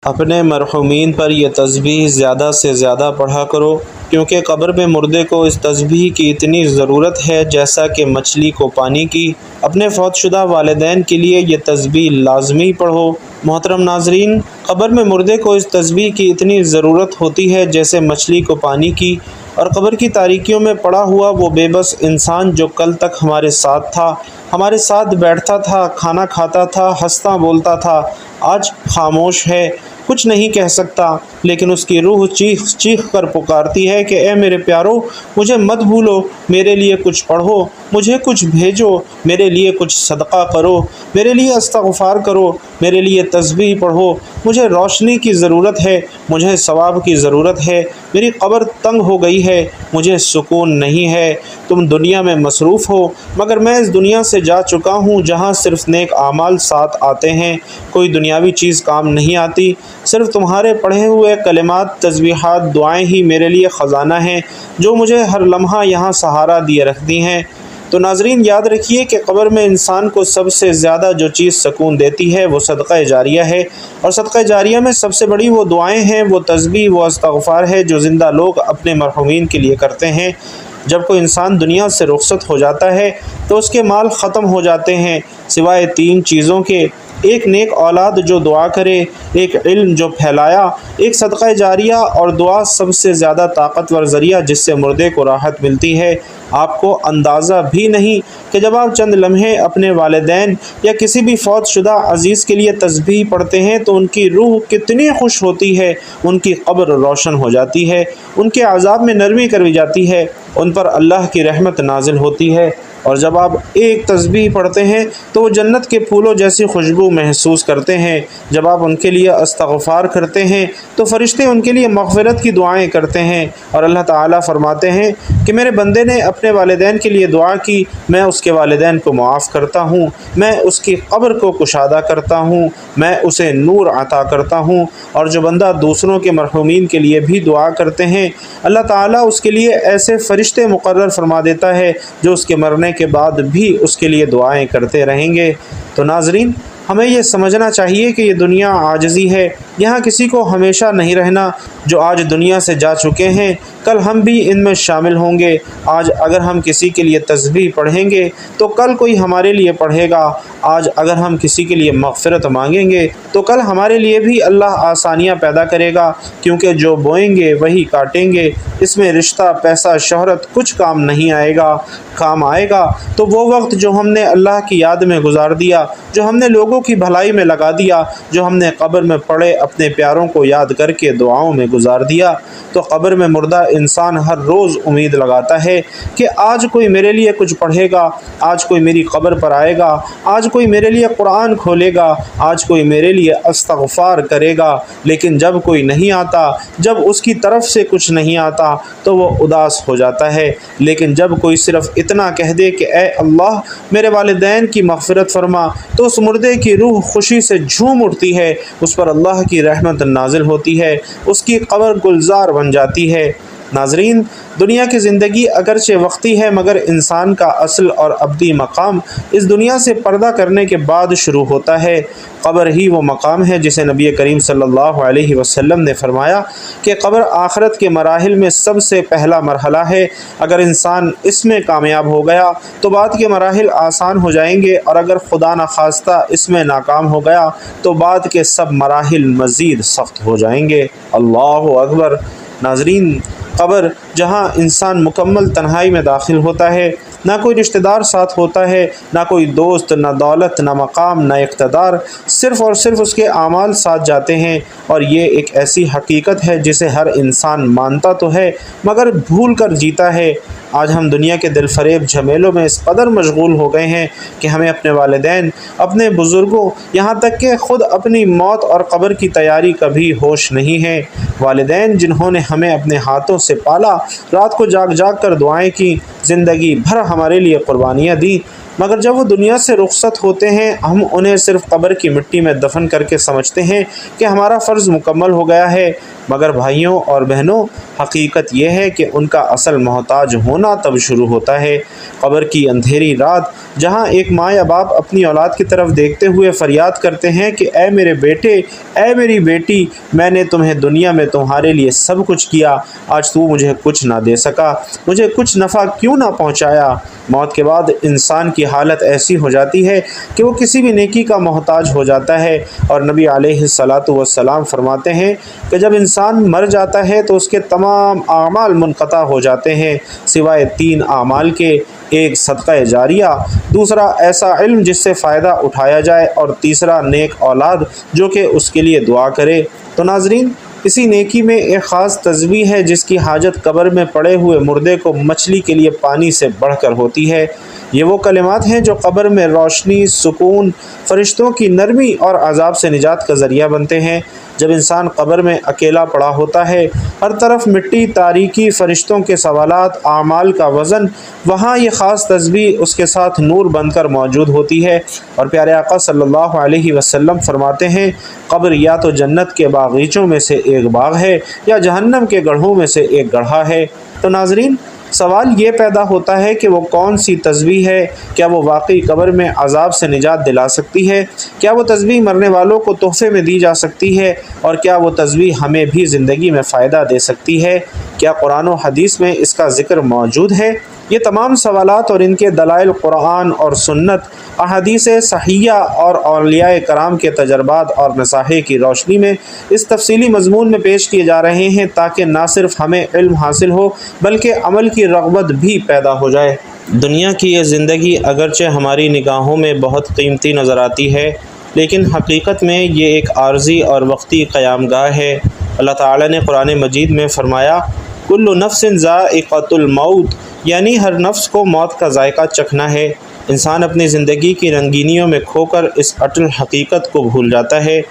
اپنے مرحومین پر یہ تسبیح زیادہ سے زیادہ پڑھا کرو، کیونکہ قبر میں مردے کو اس تسبیح کی اتنی ضرورت ہے جیسا کہ مچھلی کو پانی کی۔ اپنے فوت شدہ والدین کے لیے یہ تسبیح لازمی پڑھو۔ محترم ناظرین، قبر میں مردے کو اس تسبیح کی اتنی ضرورت ہوتی ہے جیسے مچھلی کو پانی کی، اور قبر کی تاریکیوں میں پڑا ہوا وہ بے بس انسان جو کل تک ہمارے ساتھ تھا، ہمارے ساتھ بیٹھتا تھا، کھانا کھاتا تھا، ہنستا بولتا تھا، آج خاموش ہے، کچھ نہیں کہہ سکتا، لیکن اس کی روح چیخ چیخ کر پکارتی ہے کہ اے میرے پیارو، مجھے مت بھولو، میرے لیے کچھ پڑھو، مجھے کچھ بھیجو، میرے لیے کچھ صدقہ کرو، میرے لیے استغفار کرو، میرے لیے تسبیح پڑھو، مجھے روشنی کی ضرورت ہے، مجھے ثواب کی ضرورت ہے، میری قبر تنگ ہو گئی ہے، مجھے سکون نہیں ہے، تم دنیا میں مصروف ہو، مگر میں اس دنیا سے جا چکا ہوں جہاں صرف نیک اعمال ساتھ آتے ہیں، کوئی دنیاوی چیز کام نہیں آتی، صرف تمہارے پڑھے ہوئے کلمات، تسبیحات، دعائیں ہی میرے لیے خزانہ ہیں جو مجھے ہر لمحہ یہاں سہارا دیے رکھتی ہیں۔ تو ناظرین، یاد رکھیے کہ قبر میں انسان کو سب سے زیادہ جو چیز سکون دیتی ہے وہ صدقہ جاریہ ہے، اور صدقہ جاریہ میں سب سے بڑی وہ دعائیں ہیں، وہ تسبیح، وہ استغفار ہے جو زندہ لوگ اپنے مرحومین کے لیے کرتے ہیں۔ جب کوئی انسان دنیا سے رخصت ہو جاتا ہے تو اس کے مال ختم ہو جاتے ہیں، سوائے تین چیزوں کے: ایک نیک اولاد جو دعا کرے، ایک علم جو پھیلایا، ایک صدقہ جاریہ، اور دعا سب سے زیادہ طاقتور ذریعہ جس سے مردے کو راحت ملتی ہے۔ آپ کو اندازہ بھی نہیں کہ جب آپ چند لمحے اپنے والدین یا کسی بھی فوت شدہ عزیز کے لیے تسبیح پڑھتے ہیں تو ان کی روح کتنی خوش ہوتی ہے، ان کی قبر روشن ہو جاتی ہے، ان کے عذاب میں نرمی کری جاتی ہے، ان پر اللہ کی رحمت نازل ہوتی ہے، اور جب آپ ایک تسبیح پڑھتے ہیں تو وہ جنت کے پھولوں جیسی خوشبو محسوس کرتے ہیں۔ جب آپ ان کے لیے استغفار کرتے ہیں تو فرشتے ان کے لیے مغفرت کی دعائیں کرتے ہیں، اور اللہ تعالیٰ فرماتے ہیں کہ میرے بندے نے اپنے والدین کے لیے دعا کی، میں اس کے والدین کو معاف کرتا ہوں، میں اس کی قبر کو کشادہ کرتا ہوں، میں اسے نور عطا کرتا ہوں۔ اور جو بندہ دوسروں کے مرحومین کے لیے بھی دعا کرتے ہیں، اللہ تعالیٰ اس کے لیے ایسے فرشتے مقرر فرما دیتا ہے جو اس کے مرنے کے بعد بھی اس کے لیے دعائیں کرتے رہیں گے۔ تو ناظرین، ہمیں یہ سمجھنا چاہیے کہ یہ دنیا عاجزی ہے، یہاں کسی کو ہمیشہ نہیں رہنا۔ جو آج دنیا سے جا چکے ہیں کل ہم بھی ان میں شامل ہوں گے۔ آج اگر ہم کسی کے لیے تسبیح پڑھیں گے تو کل کوئی ہمارے لیے پڑھے گا۔ آج اگر ہم کسی کے لیے مغفرت مانگیں گے تو کل ہمارے لیے بھی اللہ آسانیاں پیدا کرے گا، کیونکہ جو بوئیں گے وہی کاٹیں گے۔ اس میں رشتہ، پیسہ، شہرت کچھ کام نہیں آئے گا۔ کام آئے گا تو وہ وقت جو ہم نے اللہ کی یاد میں گزار دیا، جو ہم نے لوگوں کی بھلائی میں لگا دیا، جو ہم نے قبر میں پڑے اپنے پیاروں کو یاد کر کے دعاؤں میں گزار دیا۔ تو قبر میں مردہ انسان ہر روز امید لگاتا ہے کہ آج کوئی میرے لیے کچھ پڑھے گا، آج کوئی میری قبر پر آئے گا، آج کوئی میرے لیے قرآن کھولے گا، آج کوئی میرے لیے استغفار کرے گا۔ لیکن جب کوئی نہیں آتا، جب اس کی طرف سے کچھ نہیں آتا تو وہ اداس ہو جاتا ہے۔ لیکن جب کوئی صرف اتنا کہہ دے کہ اے اللہ میرے والدین کی مغفرت فرما، تو اس مردے کی روح خوشی سے جھوم اٹھتی ہے، اس پر اللہ کی رحمت نازل ہوتی ہے، اس کی قبر گلزار بن جاتی ہے۔ ناظرین، دنیا کی زندگی اگرچہ وقتی ہے مگر انسان کا اصل اور ابدی مقام اس دنیا سے پردہ کرنے کے بعد شروع ہوتا ہے۔ قبر ہی وہ مقام ہے جسے نبی کریم صلی اللہ علیہ وسلم نے فرمایا کہ قبر آخرت کے مراحل میں سب سے پہلا مرحلہ ہے۔ اگر انسان اس میں کامیاب ہو گیا تو بعد کے مراحل آسان ہو جائیں گے، اور اگر خدا نخواستہ اس میں ناکام ہو گیا تو بعد کے سب مراحل مزید سخت ہو جائیں گے۔ اللہ اکبر۔ ناظرین، قبر جہاں انسان مکمل تنہائی میں داخل ہوتا ہے، نہ کوئی رشتہ دار ساتھ ہوتا ہے، نہ کوئی دوست، نہ دولت، نہ مقام، نہ اقتدار، صرف اور صرف اس کے اعمال ساتھ جاتے ہیں۔ اور یہ ایک ایسی حقیقت ہے جسے ہر انسان مانتا تو ہے مگر بھول کر جیتا ہے۔ آج ہم دنیا کے دل فریب جھمیلوں میں اس قدر مشغول ہو گئے ہیں کہ ہمیں اپنے والدین، اپنے بزرگوں، یہاں تک کہ خود اپنی موت اور قبر کی تیاری کا بھی ہوش نہیں ہے۔ والدین جنہوں نے ہمیں اپنے ہاتھوں سے پالا، رات کو جاگ جاگ کر دعائیں کی، زندگی بھر ہمارے لیے قربانیاں دیں، مگر جب وہ دنیا سے رخصت ہوتے ہیں ہم انہیں صرف قبر کی مٹی میں دفن کر کے سمجھتے ہیں کہ ہمارا فرض مکمل ہو گیا ہے، مگر بھائیوں اور بہنوں، حقیقت یہ ہے کہ ان کا اصل محتاج ہونا تب شروع ہوتا ہے۔ قبر کی اندھیری رات جہاں ایک ماں یا باپ اپنی اولاد کی طرف دیکھتے ہوئے فریاد کرتے ہیں کہ اے میرے بیٹے، اے میری بیٹی، میں نے تمہیں دنیا میں تمہارے لیے سب کچھ کیا، آج تو مجھے کچھ نہ دے سکا، مجھے کچھ نفع کیوں نہ پہنچایا۔ موت کے بعد انسان کی حالت ایسی ہو جاتی ہے کہ وہ کسی بھی نیکی کا محتاج ہو جاتا ہے، اور نبی علیہ الصلاۃ والسلام فرماتے ہیں کہ جب انسان مر جاتا ہے تو اس کے تمام اعمال منقطع ہو جاتے ہیں سوائے 3 اعمال کے، ایک صدقہ جاریہ، دوسرا ایسا علم جس سے فائدہ اٹھایا جائے، اور تیسرا نیک اولاد جو کہ اس کے لیے دعا کرے۔ تو ناظرین، اسی نیکی میں ایک خاص تسبیح ہے جس کی حاجت قبر میں پڑے ہوئے مردے کو مچھلی کے لیے پانی سے بڑھ کر ہوتی ہے۔ یہ وہ کلمات ہیں جو قبر میں روشنی، سکون، فرشتوں کی نرمی اور عذاب سے نجات کا ذریعہ بنتے ہیں۔ جب انسان قبر میں اکیلا پڑا ہوتا ہے، ہر طرف مٹی، تاریکی، فرشتوں کے سوالات، اعمال کا وزن، وہاں یہ خاص تسبیح اس کے ساتھ نور بن کر موجود ہوتی ہے۔ اور پیارے آقا صلی اللہ علیہ وسلم فرماتے ہیں، قبر یا تو جنت کے باغیچوں میں سے ایک باغ ہے یا جہنم کے گڑھوں میں سے ایک گڑھا ہے۔ تو ناظرین، سوال یہ پیدا ہوتا ہے کہ وہ کون سی تسبیح ہے؟ کیا وہ واقعی قبر میں عذاب سے نجات دلا سکتی ہے؟ کیا وہ تسبیح مرنے والوں کو تحفے میں دی جا سکتی ہے؟ اور کیا وہ تسبیح ہمیں بھی زندگی میں فائدہ دے سکتی ہے؟ کیا قرآن و حدیث میں اس کا ذکر موجود ہے؟ یہ تمام سوالات اور ان کے دلائل قرآن اور سنت، احادیث صحیحہ اور اولیاء کرام کے تجربات اور نصائح کی روشنی میں اس تفصیلی مضمون میں پیش کیے جا رہے ہیں تاکہ نہ صرف ہمیں علم حاصل ہو بلکہ عمل کی رغبت بھی پیدا ہو جائے۔ دنیا کی یہ زندگی اگرچہ ہماری نگاہوں میں بہت قیمتی نظر آتی ہے، لیکن حقیقت میں یہ ایک عارضی اور وقتی قیام گاہ ہے۔ اللہ تعالیٰ نے قرآن مجید میں فرمایا، کل نفس ذائقۃ الموت، یعنی ہر نفس کو موت کا ذائقہ چکھنا ہے۔ انسان اپنی زندگی کی رنگینیوں میں کھو کر اس اٹل حقیقت کو بھول جاتا ہے۔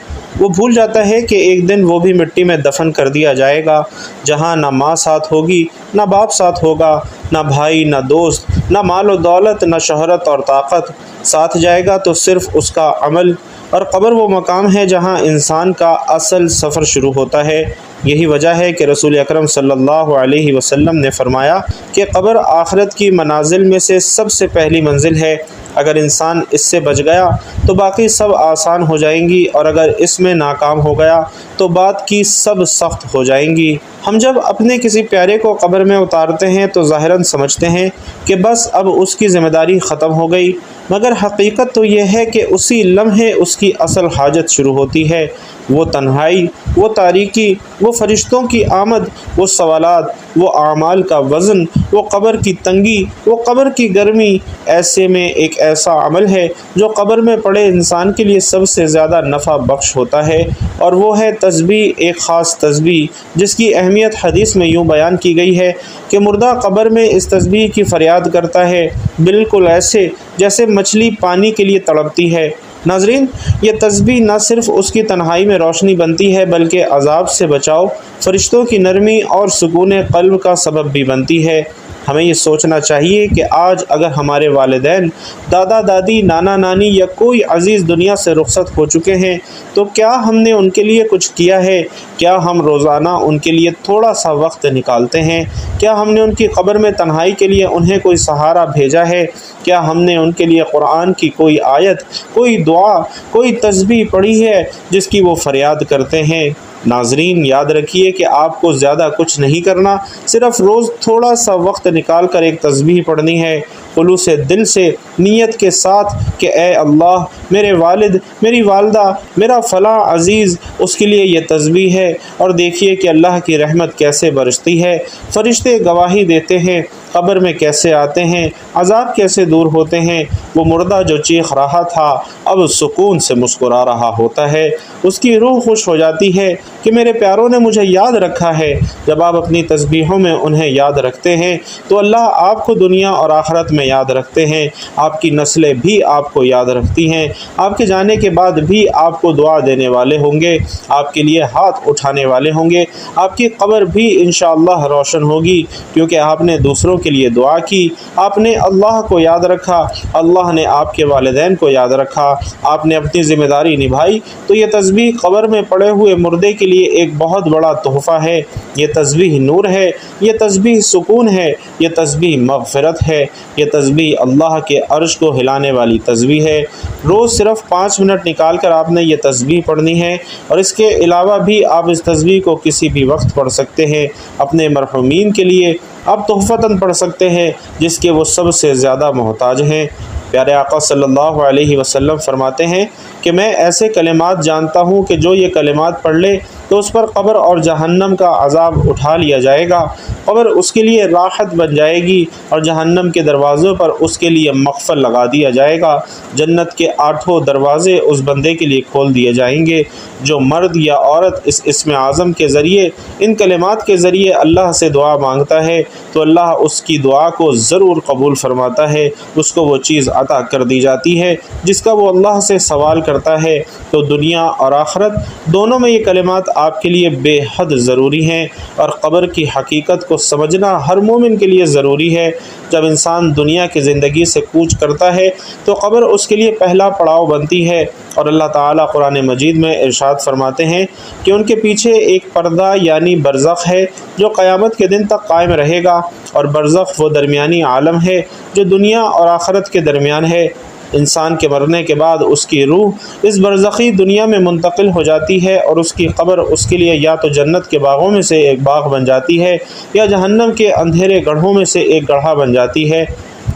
وہ بھول جاتا ہے کہ ایک دن وہ بھی مٹی میں دفن کر دیا جائے گا، جہاں نہ ماں ساتھ ہوگی، نہ باپ ساتھ ہوگا، نہ بھائی، نہ دوست، نہ مال و دولت، نہ شہرت اور طاقت، ساتھ جائے گا تو صرف اس کا عمل۔ اور قبر وہ مقام ہے جہاں انسان کا اصل سفر شروع ہوتا ہے۔ یہی وجہ ہے کہ رسول اکرم صلی اللہ علیہ وسلم نے فرمایا کہ قبر آخرت کی منازل میں سے سب سے پہلی منزل ہے۔ اگر انسان اس سے بچ گیا تو باقی سب آسان ہو جائیں گی، اور اگر اس میں ناکام ہو گیا تو بعد کی سب سخت ہو جائیں گی۔ ہم جب اپنے کسی پیارے کو قبر میں اتارتے ہیں تو ظاہراً سمجھتے ہیں کہ بس اب اس کی ذمہ داری ختم ہو گئی، مگر حقیقت تو یہ ہے کہ اسی لمحے اس کی اصل حاجت شروع ہوتی ہے۔ وہ تنہائی، وہ تاریکی، وہ فرشتوں کی آمد، وہ سوالات، وہ اعمال کا وزن، وہ قبر کی تنگی، وہ قبر کی گرمی۔ ایسے میں ایک ایسا عمل ہے جو قبر میں پڑے انسان کے لیے سب سے زیادہ نفع بخش ہوتا ہے، اور وہ ہے تسبیح، ایک خاص تسبیح جس کی اہمیت حدیث میں یوں بیان کی گئی ہے کہ مردہ قبر میں اس تسبیح کی فریاد کرتا ہے، بالکل ایسے جیسے مچھلی پانی کے لیے تڑپتی ہے۔ ناظرین، یہ تسبیح نہ صرف اس کی تنہائی میں روشنی بنتی ہے بلکہ عذاب سے بچاؤ، فرشتوں کی نرمی اور سکون قلب کا سبب بھی بنتی ہے۔ ہمیں یہ سوچنا چاہیے کہ آج اگر ہمارے والدین، دادا دادی، نانا نانی یا کوئی عزیز دنیا سے رخصت ہو چکے ہیں تو کیا ہم نے ان کے لیے کچھ کیا ہے؟ کیا ہم روزانہ ان کے لیے تھوڑا سا وقت نکالتے ہیں؟ کیا ہم نے ان کی قبر میں تنہائی کے لیے انہیں کوئی سہارا بھیجا ہے؟ کیا ہم نے ان کے لیے قرآن کی کوئی آیت، کوئی دعا، کوئی تسبیح پڑھی ہے جس کی وہ فریاد کرتے ہیں؟ ناظرین، یاد رکھیے کہ آپ کو زیادہ کچھ نہیں کرنا، صرف روز تھوڑا سا وقت نکال کر ایک تسبیح پڑھنی ہے، خلوص دل سے، نیت کے ساتھ کہ اے اللہ، میرے والد، میری والدہ، میرا فلاں عزیز، اس کے لیے یہ تسبیح ہے۔ اور دیکھیے کہ اللہ کی رحمت کیسے برستی ہے، فرشتے گواہی دیتے ہیں، قبر میں کیسے آتے ہیں، عذاب کیسے دور ہوتے ہیں۔ وہ مردہ جو چیخ رہا تھا اب سکون سے مسکرا رہا ہوتا ہے، اس کی روح خوش ہو جاتی ہے کہ میرے پیاروں نے مجھے یاد رکھا ہے۔ جب آپ اپنی تسبیحوں میں انہیں یاد رکھتے ہیں تو اللہ آپ کو دنیا اور آخرت میں یاد رکھتے ہیں، آپ کی نسلیں بھی آپ کو یاد رکھتی ہیں، آپ کے جانے کے بعد بھی آپ کو دعا دینے والے ہوں گے، آپ کے لیے ہاتھ اٹھانے والے ہوں گے، آپ کی قبر بھی انشاءاللہ روشن ہوگی، کیونکہ آپ نے دوسروں کے لیے دعا کی، آپ نے اللہ کو یاد رکھا، اللہ نے آپ کے والدین کو یاد رکھا، آپ نے اپنی ذمہ داری نبھائی، تو یہ تسبیح قبر میں پڑے ہوئے مردے کے لیے ایک بہت بڑا تحفہ ہے۔ یہ تسبیح نور ہے، یہ تسبیح سکون ہے، یہ تسبیح مغفرت ہے، یہ تسبیح اللہ کے عرش کو ہلانے والی تسبیح ہے۔ روز صرف 5 منٹ نکال کر آپ نے یہ تسبیح پڑھنی ہے، اور اس کے علاوہ بھی آپ اس تسبیح کو کسی بھی وقت پڑھ سکتے ہیں۔ اپنے مرحومین کے لیے آپ تحفتاً پڑھ سکتے ہیں جس کے وہ سب سے زیادہ محتاج ہیں۔ پیارے آقا صلی اللہ علیہ وسلم فرماتے ہیں کہ میں ایسے کلمات جانتا ہوں کہ جو یہ کلمات پڑھ لے تو اس پر قبر اور جہنم کا عذاب اٹھا لیا جائے گا، قبر اس کے لیے راحت بن جائے گی، اور جہنم کے دروازوں پر اس کے لیے مقفل لگا دیا جائے گا۔ جنت کے 8 دروازے اس بندے کے لیے کھول دیے جائیں گے۔ جو مرد یا عورت اس اسم اعظم کے ذریعے، ان کلمات کے ذریعے اللہ سے دعا مانگتا ہے تو اللہ اس کی دعا کو ضرور قبول فرماتا ہے، اس کو وہ چیز عطا کر دی جاتی ہے جس کا وہ اللہ سے سوال کرتا ہے۔ تو دنیا اور آخرت دونوں میں یہ کلمات آپ کے لیے بے حد ضروری ہیں، اور قبر کی حقیقت کو سمجھنا ہر مومن کے لیے ضروری ہے۔ جب انسان دنیا کی زندگی سے کوچ کرتا ہے تو قبر اس کے لیے پہلا پڑاؤ بنتی ہے، اور اللہ تعالیٰ قرآن مجید میں ارشاد فرماتے ہیں کہ ان کے پیچھے ایک پردہ یعنی برزخ ہے جو قیامت کے دن تک قائم رہے گا، اور برزخ وہ درمیانی عالم ہے جو دنیا اور آخرت کے درمیان ہے۔ انسان کے مرنے کے بعد اس کی روح اس برزخی دنیا میں منتقل ہو جاتی ہے، اور اس کی قبر اس کے لیے یا تو جنت کے باغوں میں سے ایک باغ بن جاتی ہے یا جہنم کے اندھیرے گڑھوں میں سے ایک گڑھا بن جاتی ہے۔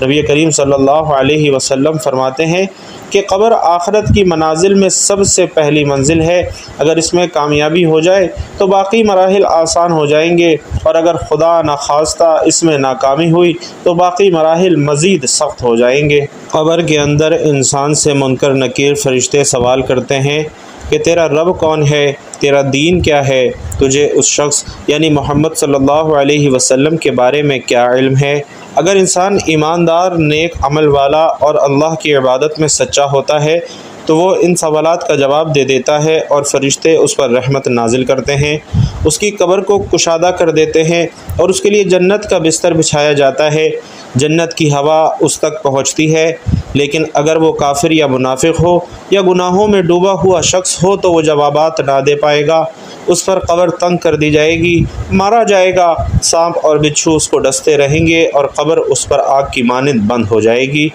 نبی کریم صلی اللہ علیہ وسلم فرماتے ہیں کہ قبر آخرت کی منازل میں سب سے پہلی منزل ہے۔ اگر اس میں کامیابی ہو جائے تو باقی مراحل آسان ہو جائیں گے، اور اگر خدا نخواستہ اس میں ناکامی ہوئی تو باقی مراحل مزید سخت ہو جائیں گے۔ قبر کے اندر انسان سے منکر نکیر فرشتے سوال کرتے ہیں کہ تیرا رب کون ہے، تیرا دین کیا ہے، تجھے اس شخص یعنی محمد صلی اللہ علیہ وسلم کے بارے میں کیا علم ہے۔ اگر انسان ایماندار، نیک عمل والا اور اللہ کی عبادت میں سچا ہوتا ہے تو وہ ان سوالات کا جواب دے دیتا ہے، اور فرشتے اس پر رحمت نازل کرتے ہیں، اس کی قبر کو کشادہ کر دیتے ہیں، اور اس کے لیے جنت کا بستر بچھایا جاتا ہے، جنت کی ہوا اس تک پہنچتی ہے۔ لیکن اگر وہ کافر یا منافق ہو یا گناہوں میں ڈوبا ہوا شخص ہو تو وہ جوابات نہ دے پائے گا، اس پر قبر تنگ کر دی جائے گی، مارا جائے گا، سانپ اور بچھو اس کو ڈستے رہیں گے، اور قبر اس پر آگ کی مانند بند ہو جائے گی۔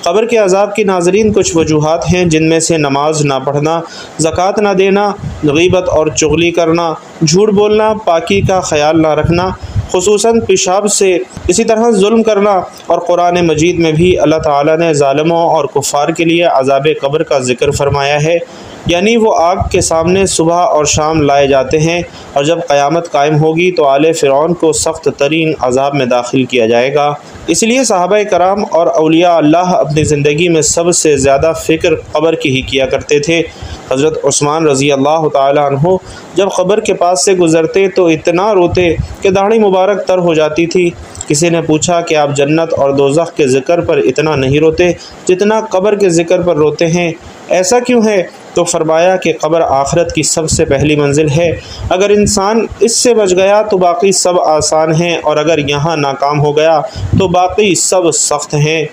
قبر کے عذاب کی ناظرین کچھ وجوہات ہیں جن میں سے نماز نہ پڑھنا، زکوٰۃ نہ دینا، غیبت اور چغلی کرنا، جھوٹ بولنا، پاکی کا خیال نہ رکھنا، خصوصاً پیشاب سے، اسی طرح ظلم کرنا، اور قرآن مجید میں بھی اللہ تعالیٰ نے ظالموں اور کفار کے لیے عذاب قبر کا ذکر فرمایا ہے، یعنی وہ آگ کے سامنے صبح اور شام لائے جاتے ہیں، اور جب قیامت قائم ہوگی تو آل فرعون کو سخت ترین عذاب میں داخل کیا جائے گا۔ اس لیے صحابہ کرام اور اولیاء اللہ اپنی زندگی میں سب سے زیادہ فکر قبر کی ہی کیا کرتے تھے۔ حضرت عثمان رضی اللہ تعالیٰ عنہ جب قبر کے پاس سے گزرتے تو اتنا روتے کہ داڑھی مبارک تر ہو جاتی تھی۔ کسی نے پوچھا کہ آپ جنت اور دوزخ کے ذکر پر اتنا نہیں روتے جتنا قبر کے ذکر پر روتے ہیں، ایسا کیوں ہے؟ تو فرمایا کہ قبر آخرت کی سب سے پہلی منزل ہے، اگر انسان اس سے بچ گیا تو باقی سب آسان ہیں، اور اگر یہاں ناکام ہو گیا تو باقی سب سخت ہیں۔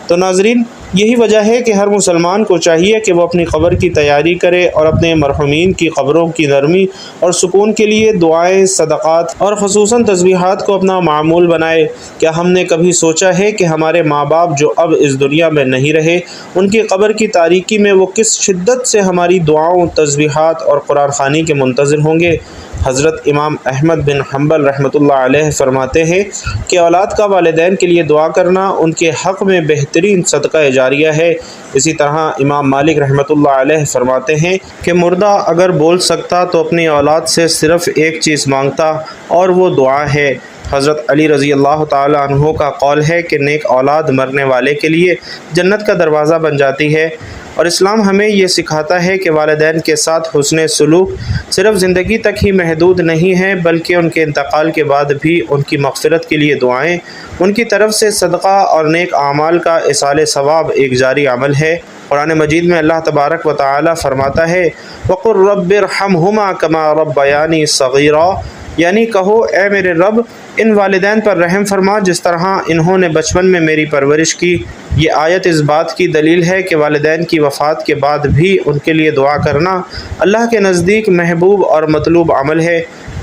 تو ناظرین، یہی وجہ ہے کہ ہر مسلمان کو چاہیے کہ وہ اپنی قبر کی تیاری کرے اور اپنے مرحومین کی قبروں کی نرمی اور سکون کے لیے دعائیں، صدقات اور خصوصاً تسبیحات کو اپنا معمول بنائے۔ کیا ہم نے کبھی سوچا ہے کہ ہمارے ماں باپ جو اب اس دنیا میں نہیں رہے، ان کی قبر کی تاریکی میں وہ کس شدت سے ہماری دعاؤں، تسبیحات اور قرآن خوانی کے منتظر ہوں گے؟ حضرت امام احمد بن حنبل رحمۃ اللہ علیہ فرماتے ہیں کہ اولاد کا والدین کے لیے دعا کرنا ان کے حق میں بہترین صدقہ جاریہ ہے۔ اسی طرح امام مالک رحمۃ اللہ علیہ فرماتے ہیں کہ مردہ اگر بول سکتا تو اپنی اولاد سے صرف ایک چیز مانگتا، اور وہ دعا ہے۔ حضرت علی رضی اللہ تعالیٰ عنہ کا قول ہے کہ نیک اولاد مرنے والے کے لیے جنت کا دروازہ بن جاتی ہے، اور اسلام ہمیں یہ سکھاتا ہے کہ والدین کے ساتھ حسن سلوک صرف زندگی تک ہی محدود نہیں ہے، بلکہ ان کے انتقال کے بعد بھی ان کی مغفرت کے لیے دعائیں، ان کی طرف سے صدقہ اور نیک اعمال کا ایصال ثواب ایک جاری عمل ہے۔ قرآن مجید میں اللہ تبارک و تعالی فرماتا ہے وَقُلْ رَبِّ ارْحَمْهُمَا كَمَا رَبَّيَانِي صَغِيرًا، یعنی کہو اے میرے رب ان والدین پر رحم فرما جس طرح انہوں نے بچپن میں میری پرورش کی۔ یہ آیت اس بات کی دلیل ہے کہ والدین کی وفات کے بعد بھی ان کے لیے دعا کرنا اللہ کے نزدیک محبوب اور مطلوب عمل ہے۔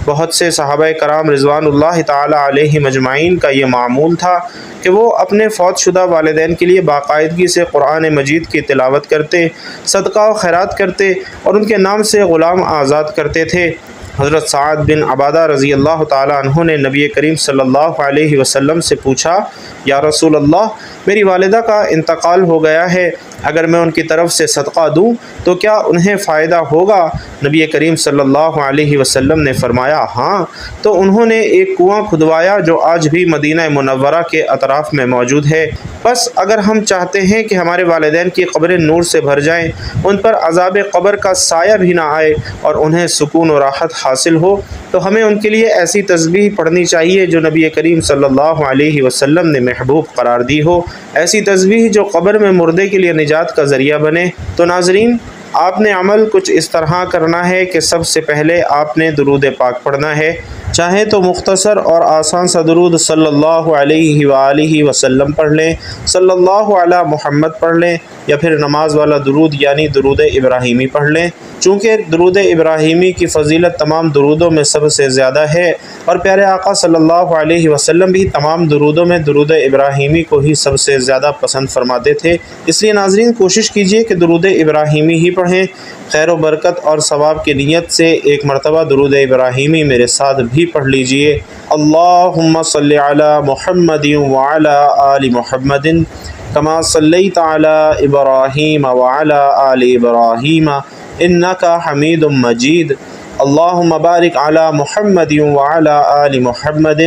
بہت سے صحابہ کرام رضوان اللہ تعالی علیہم اجمعین کا یہ معمول تھا کہ وہ اپنے فوت شدہ والدین کے لیے باقاعدگی سے قرآن مجید کی تلاوت کرتے، صدقہ و خیرات کرتے اور ان کے نام سے غلام آزاد کرتے تھے۔ حضرت سعد بن عبادہ رضی اللہ تعالی عنہ نے نبی کریم صلی اللہ علیہ وسلم سے پوچھا یا رسول اللہ، میری والدہ کا انتقال ہو گیا ہے، اگر میں ان کی طرف سے صدقہ دوں تو کیا انہیں فائدہ ہوگا؟ نبی کریم صلی اللہ علیہ وسلم نے فرمایا ہاں، تو انہوں نے ایک کنواں کھدوایا جو آج بھی مدینہ منورہ کے اطراف میں موجود ہے۔ بس اگر ہم چاہتے ہیں کہ ہمارے والدین کی قبریں نور سے بھر جائیں، ان پر عذاب قبر کا سایہ بھی نہ آئے اور انہیں سکون و راحت حاصل ہو، تو ہمیں ان کے لیے ایسی تسبیح پڑھنی چاہیے جو نبی کریم صلی اللہ علیہ وسلم نے محبوب قرار دی ہو، ایسی تسبیح جو قبر میں مردے کے لیے نجات کا ذریعہ بنے۔ تو ناظرین، آپ نے عمل کچھ اس طرح کرنا ہے کہ سب سے پہلے آپ نے درود پاک پڑھنا ہے، چاہے تو مختصر اور آسان سا درود صلی اللہ علیہ وآلہ وسلم پڑھ لیں، صلی اللہ علی محمد پڑھ لیں، یا پھر نماز والا درود یعنی درود ابراہیمی پڑھ لیں۔ چونکہ درود ابراہیمی کی فضیلت تمام درودوں میں سب سے زیادہ ہے اور پیارے آقا صلی اللہ علیہ وسلم بھی تمام درودوں میں درود ابراہیمی کو ہی سب سے زیادہ پسند فرماتے تھے، اس لیے ناظرین کوشش کیجئے کہ درود ابراہیمی ہی پڑھیں۔ خیر و برکت اور ثواب کی نیت سے ایک مرتبہ درود ابراہیمی میرے ساتھ بھی پڑھ لیجئے۔ اللہم صلی علی محمد وعلی آل محمد کما صلیت علی ابراہیم وعلی آل ابراہیم انک حمید مجید۔ اللہم بارک علی محمد وعلی آل محمد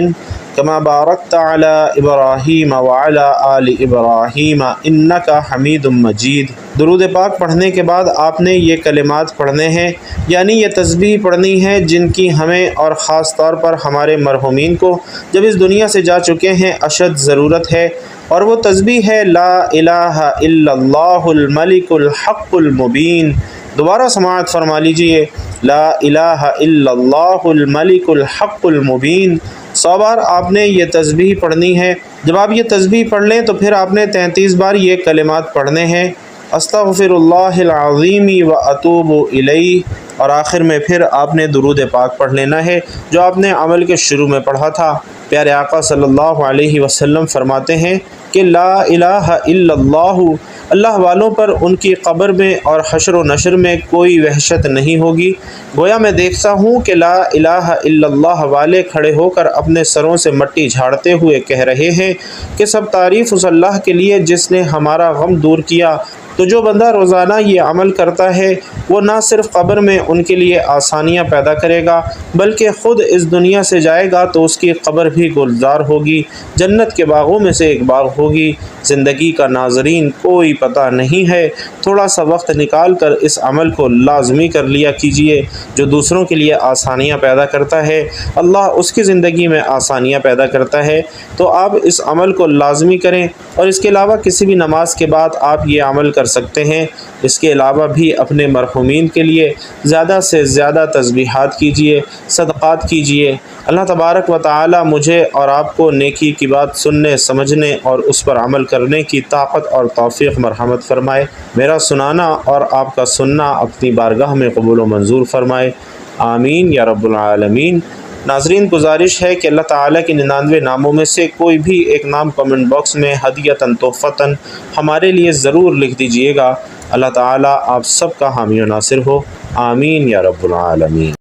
کما بارکت علی ابراہیم وعلی آل ابراہیم انک حمید مجید۔ درود پاک پڑھنے کے بعد آپ نے یہ کلمات پڑھنے ہیں، یعنی یہ تسبیح پڑھنی ہے جن کی ہمیں اور خاص طور پر ہمارے مرحومین کو جب اس دنیا سے جا چکے ہیں اشد ضرورت ہے، اور وہ تسبیح ہے لا الہ الا اللہ الملک الحق المبین۔ دوبارہ سماعت فرما لیجئے، لا الہ الا اللہ الملک الحق المبین۔ 100 بار آپ نے یہ تسبیح پڑھنی ہے۔ جب آپ یہ تسبیح پڑھ لیں تو پھر آپ نے 33 بار یہ کلمات پڑھنے ہیں، استغفر اللہ العظیم و اتوب الیہ، اور آخر میں پھر آپ نے درود پاک پڑھ لینا ہے جو آپ نے عمل کے شروع میں پڑھا تھا۔ پیارے آقا صلی اللہ علیہ وسلم فرماتے ہیں کہ لا الہ الا اللہ، اللہ والوں پر ان کی قبر میں اور حشر و نشر میں کوئی وحشت نہیں ہوگی۔ گویا میں دیکھتا ہوں کہ لا الہ الا اللہ والے کھڑے ہو کر اپنے سروں سے مٹی جھاڑتے ہوئے کہہ رہے ہیں کہ سب تعریف اس اللہ کے لیے جس نے ہمارا غم دور کیا۔ تو جو بندہ روزانہ یہ عمل کرتا ہے وہ نہ صرف قبر میں ان کے لیے آسانیاں پیدا کرے گا بلکہ خود اس دنیا سے جائے گا تو اس کی قبر بھی گلزار ہوگی، جنت کے باغوں میں سے ایک باغ ہوگی۔ زندگی کا ناظرین کوئی پتہ نہیں ہے، تھوڑا سا وقت نکال کر اس عمل کو لازمی کر لیا کیجئے جو دوسروں کے لیے آسانیاں پیدا کرتا ہے، اللہ اس کی زندگی میں آسانیاں پیدا کرتا ہے۔ تو آپ اس عمل کو لازمی کریں، اور اس کے علاوہ کسی بھی نماز کے بعد آپ یہ عمل کر سکتے ہیں۔ اس کے علاوہ بھی اپنے مرحومین کے لیے زیادہ سے زیادہ تسبیحات کیجئے، صدقات کیجئے۔ اللہ تبارک و تعالی مجھے اور آپ کو نیکی کی بات سننے، سمجھنے اور اس پر عمل کرنے کی طاقت اور توفیق مرحمت فرمائے۔ میرا سنانا اور آپ کا سننا اپنی بارگاہ میں قبول و منظور فرمائے، آمین یا رب العالمین۔ ناظرین گزارش ہے کہ اللہ تعالیٰ کے 99 ناموں میں سے کوئی بھی ایک نام کمنٹ باکس میں ہدیۃً تحفۃً ہمارے لیے ضرور لکھ دیجئے گا۔ اللہ تعالیٰ آپ سب کا حامی و ناصر ہو، آمین یا رب العالمین۔